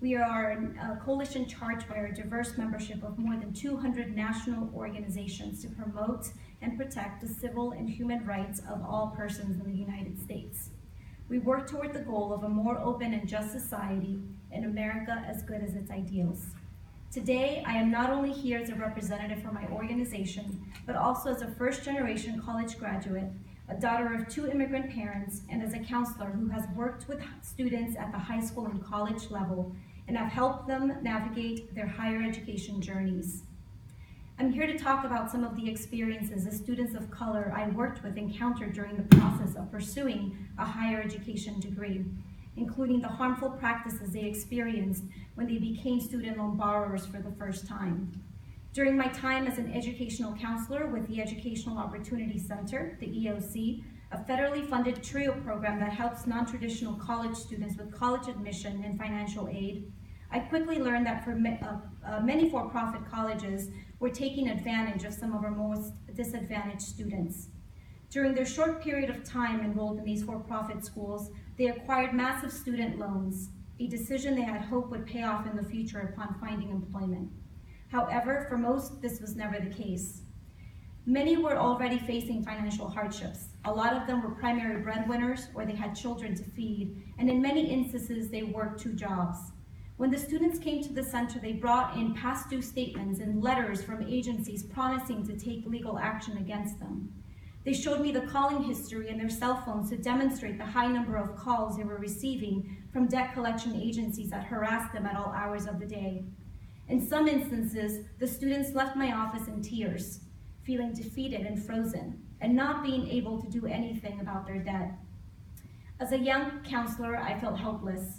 We are a coalition charged by our diverse membership of more than 200 national organizations to promote and protect the civil and human rights of all persons in the United States. We work toward the goal of a more open and just society in America as good as its ideals. Today, I am not only here as a representative for my organization, but also as a first-generation college graduate, a daughter of 2 immigrant parents, and as a counselor who has worked with students at the high school and college level and have helped them navigate their higher education journeys. I'm here to talk about some of the experiences as students of color I worked with encountered during the process of pursuing a higher education degree, including the harmful practices they experienced when they became student loan borrowers for the first time. During my time as an educational counselor with the Educational Opportunity Center, the EOC, a federally funded TRIO program that helps non-traditional college students with college admission and financial aid, I quickly learned that many for-profit colleges were taking advantage of some of our most disadvantaged students. During their short period of time enrolled in these for-profit schools, they acquired massive student loans, a decision they had hoped would pay off in the future upon finding employment. However, for most, this was never the case. Many were already facing financial hardships. A lot of them were primary breadwinners or they had children to feed, and in many instances, they worked 2 jobs. When the students came to the center, they brought in past due statements and letters from agencies promising to take legal action against them. They showed me the calling history and their cell phones to demonstrate the high number of calls they were receiving from debt collection agencies that harassed them at all hours of the day. In some instances, the students left my office in tears, feeling defeated and frozen, and not being able to do anything about their debt. As a young counselor, I felt helpless.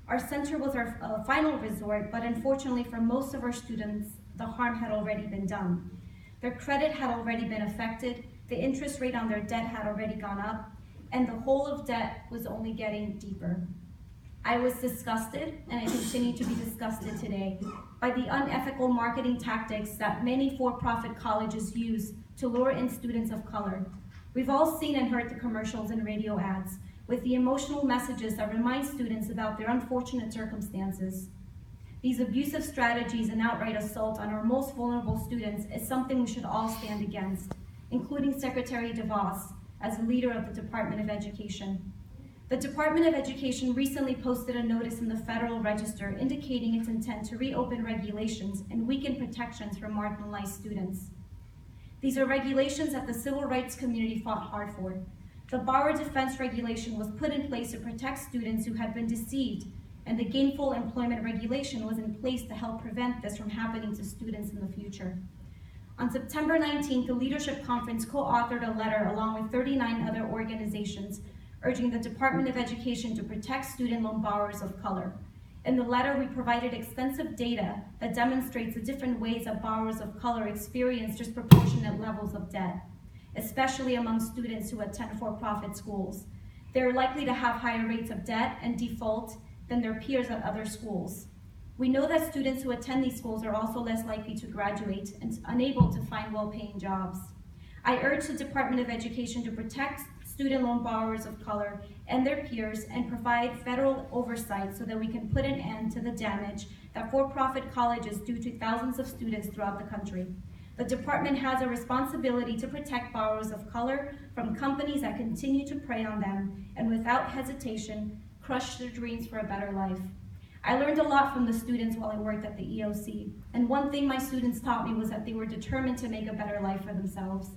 Our center was our final resort, but unfortunately for most of our students, the harm had already been done. Their credit had already been affected, the interest rate on their debt had already gone up, and the hole of debt was only getting deeper. I was disgusted, and I continue to be disgusted today, by the unethical marketing tactics that many for-profit colleges use to lure in students of color. We've all seen and heard the commercials and radio ads with the emotional messages that remind students about their unfortunate circumstances. These abusive strategies and outright assault on our most vulnerable students is something we should all stand against, including Secretary DeVos as the leader of the Department of Education. The Department of Education recently posted a notice in the Federal Register indicating its intent to reopen regulations and weaken protections for marginalized students. These are regulations that the civil rights community fought hard for. The Borrower Defense Regulation was put in place to protect students who had been deceived, and the Gainful Employment Regulation was in place to help prevent this from happening to students in the future. On September 19th, the Leadership Conference co-authored a letter along with 39 other organizations urging the Department of Education to protect student loan borrowers of color. In the letter, we provided extensive data that demonstrates the different ways that borrowers of color experience disproportionate levels of debt, especially among students who attend for-profit schools. They are likely to have higher rates of debt and default than their peers at other schools. We know that students who attend these schools are also less likely to graduate and unable to find well-paying jobs. I urge the Department of Education to protect student loan borrowers of color and their peers and provide federal oversight so that we can put an end to the damage that for-profit colleges do to thousands of students throughout the country. The department has a responsibility to protect borrowers of color from companies that continue to prey on them and without hesitation crush their dreams for a better life. I learned a lot from the students while I worked at the EOC, and one thing my students taught me was that they were determined to make a better life for themselves.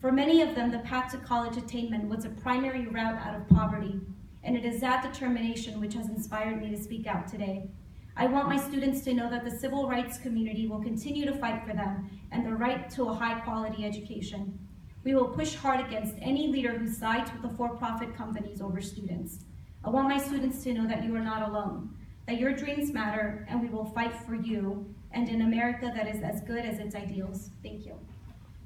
For many of them, the path to college attainment was a primary route out of poverty, and it is that determination which has inspired me to speak out today. I want my students to know that the civil rights community will continue to fight for them and the right to a high-quality education. We will push hard against any leader who sides with the for-profit companies over students. I want my students to know that you are not alone, that your dreams matter, and we will fight for you and an America that is as good as its ideals. Thank you.